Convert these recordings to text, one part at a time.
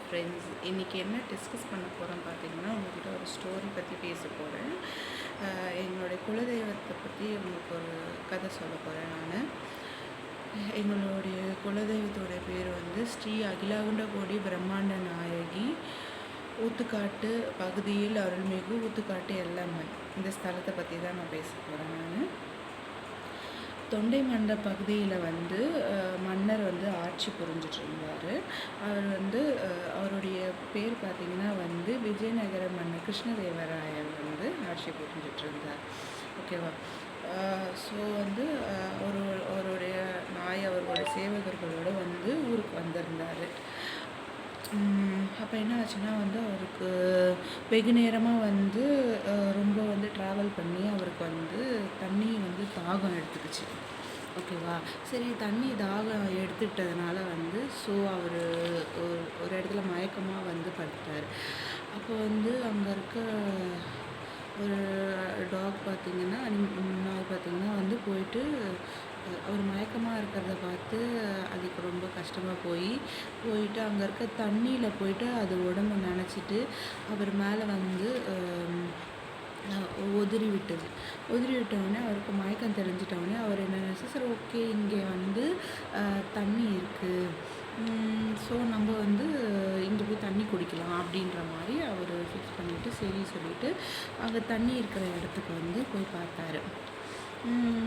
Friends, இன்றைக்கி என்ன discuss பண்ண போகிறோம் பார்த்தீங்கன்னா, உங்கள்கிட்ட ஒரு ஸ்டோரி பற்றி பேச போகிறேன். என்னுடைய குலதெய்வத்தை பற்றி உங்களுக்கு ஒரு கதை சொல்ல போகிறேன் நான். எங்களுடைய குலதெய்வத்தோடைய பேர் வந்து ஸ்ரீ அகிலாகுண்டகோடி பிரம்மாண்ட நாயகி ஊத்துக்காட்டு பகுதியில் அருள்மிகு ஊத்துக்காட்டு எல்லம்மன். இந்த ஸ்தலத்தை பற்றி தான் நான் பேச போகிறேன் நான். தொண்டை மண்ட பகுதியில் வந்து மன்னர் வந்து ஆட்சி புரிஞ்சிட்டு இருந்தார். அவர் வந்து அவருடைய பேர் பார்த்திங்கன்னா வந்து விஜயநகர மன்னர் கிருஷ்ணதேவராயர் வந்து ஆட்சி புரிஞ்சிட்டு இருந்தார். ஓகேவா? ஸோ வந்து அவருடைய அவர்களுடைய சேவகர்களோடு வந்து ஊருக்கு வந்திருந்தார். அப்போ என்ன ஆச்சுன்னா வந்து அவருக்கு வெகு நேரமாக வந்து ரொம்ப வந்து ட்ராவல் பண்ணி அவருக்கு வந்து தண்ணி வந்து தாகம் எடுத்துக்கிச்சு. ஓகேவா? சரி, தண்ணி தாகம் எடுத்துக்கிட்டதுனால வந்து அவர் ஒரு இடத்துல மயக்கமாக வந்து படுத்தார். அப்போ வந்து அங்கே இருக்க ஒரு டாக் பார்த்திங்கன்னா நாய் பார்த்திங்கன்னா வந்து போயிட்டு அவர் மயக்கமாக இருக்கிறத பார்த்து அதுக்கு ரொம்ப கஷ்டமாக போயிட்டு அங்கே இருக்க தண்ணியில் போயிட்டு அது உடம்பு நனைச்சிட்டு அவர் மேலே வந்து உதறி விட்டவுடனே அவருக்கு மயக்கம் தெரிஞ்சிட்டவுடனே அவர் என்ன நினச்சி, சரி ஓகே, இங்கே வந்து தண்ணி இருக்குது, ஸோ நம்ம வந்து இங்கே போய் தண்ணி குடிக்கலாம் அப்படின்ற மாதிரி அவர் ஃபிக்ஸ் பண்ணிவிட்டு சரி சொல்லிவிட்டு அங்கே தண்ணி இருக்கிற இடத்துக்கு வந்து போய் பார்த்தாரு.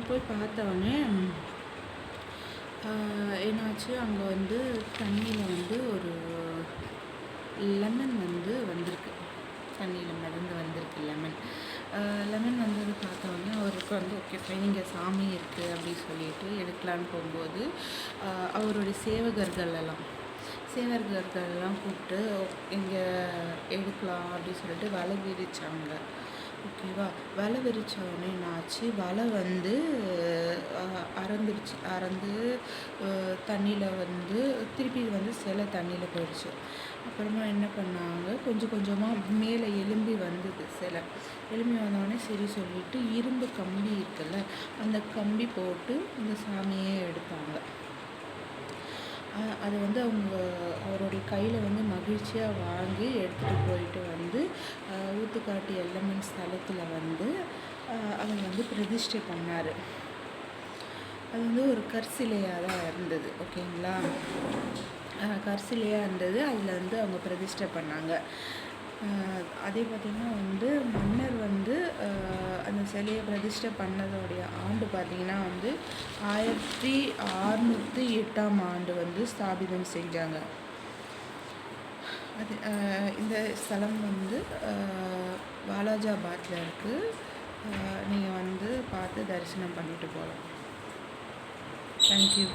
போய் பார்த்தவுடனே என்னாச்சு, அங்கே வந்து தண்ணியில் வந்து ஒரு லெமன் வந்து வந்திருக்கு. தண்ணியில் மிதந்து வந்திருக்கு லெமன் வந்தது பார்த்தோன்னே அவருக்கு வந்து ஓகே ஃபைன், இங்கே சாமி இருக்குது அப்படி சொல்லிட்டு எடுக்கலான்னு போகும்போது அவருடைய சேவகர்களெல்லாம் கூப்பிட்டு இங்கே எடுக்கலாம் அப்படின்னு சொல்லிட்டு வலை விரிச்சாங்க. ஓகேவா? வலை விரித்தோடனே என்னாச்சு, வலை வந்து அறந்து தண்ணியில் வந்து திருப்பி வந்து சிலை தண்ணியில் போயிடுச்சு. அப்புறமா என்ன பண்ணாங்க, கொஞ்சம் கொஞ்சமாக மேலே எலும்பி வந்தது சிலை. எலும்பி வந்தோடனே சரி சொல்லிட்டு இரும்பு கம்பி இருக்குல்ல, அந்த கம்பி போட்டு அந்த சாமியே எடுத்தாங்க. அதை வந்து அவருடைய கையில் வந்து மகிழ்ச்சியாக வாங்கி எடுத்துகிட்டு போயிட்டு வந்து ஊத்துக்காட்டு எல்லம்மன் ஸ்தலத்தில் வந்து அதை வந்து பிரதிஷ்டை பண்ணார். அது வந்து ஒரு கற்சிலையாக தான் இருந்தது. ஓகேங்களா? கற்சிலையாக இருந்தது. அதில் வந்து அவங்க பிரதிஷ்டை பண்ணாங்க. அதே பார்த்திங்கன்னா வந்து மன்னர் வந்து அந்த சிலையை பிரதிஷ்டை பண்ணதோடைய ஆண்டு பார்த்திங்கன்னா வந்து 1608ஆம் ஆண்டு வந்து ஸ்தாபிதம் செஞ்சாங்க. அது இந்த ஸ்தலம் வந்து வாலாஜாபாத்தில் இருக்குது. நீங்கள் வந்து பார்த்து தரிசனம் பண்ணிட்டு போகலாம். தேங்க்யூ.